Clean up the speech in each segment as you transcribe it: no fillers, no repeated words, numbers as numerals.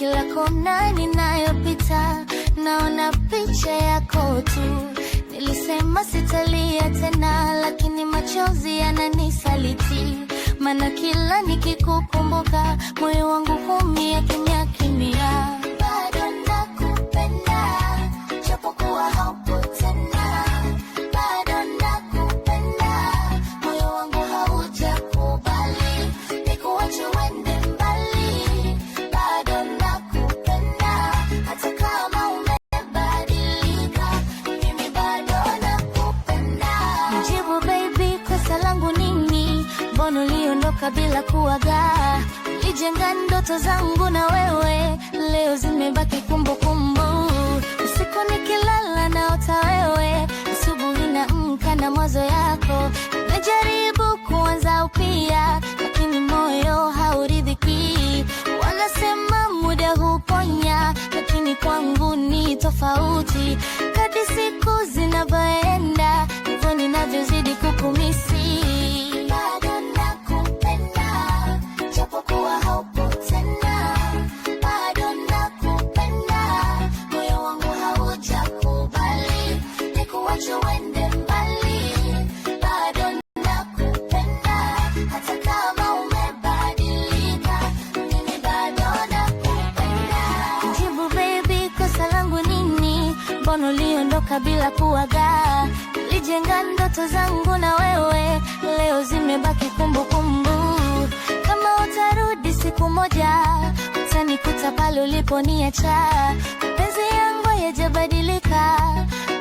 kila kona ninayopita naona picha yako tu. Nilisema sitalia tena, lakini machozi yananisaliti. Maana kila nikikukumbuka moyo wangu humia kimya kimya. Bado nakupenda japokuwa haupo tena. Bado nakupenda, moyo wangu haujakubali nikuache uende mbali. Bado nakupenda hata kama umebadilika, mimi bado nakupenda. Nijibu baby, kosa langu nini? Mbona uliondoka bila kuaga? Ulijenga ndoto zangu na wewe, leo zimebaki kumbukumbu. Usiku nikilala naota wewe, asubuhi naamka na mawazo yako. Najaribu kuanza upya, lakini moyo hauridhiki. Wanasema muda huponya, lakini kwangu ni tofauti. Kadri siku zinavyoenda, ndivyo ninavyozidi kukumisi. Bado nakupenda japokuwa haupo tena. Bado nakupenda, moyo wangu haujakubali nikuache uende mbali. Bado nakupenda hata kama umebadilika, mimi bado nakupenda. Jibu baby, kosa langu nini? Mbona uliondoka bila kuaga? Ulijenga ndoto zangu na wewe, leo zimebaki kumbukumbu. Kama utarudi siku moja, utanikuta pale uliponiacha. Mapenzi yangu hayajabadilika,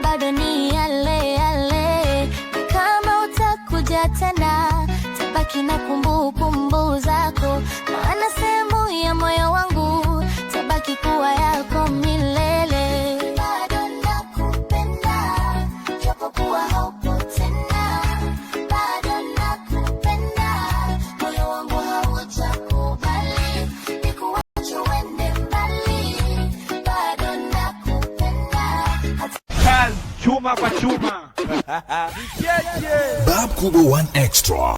bado ni yale yale. Kama utakuja tena, tabaki na kumbukumbu zako. Maana sehemu ya moyo wangu tabaki kuwa yako milele. Bado nakupenda japokuwa haupo tena. Bado nakupenda, moyo wangu haujakubali nikuache uende mbali. Bado nakupenda chuma kwa chuma. Bab Kubwa 1 Extra.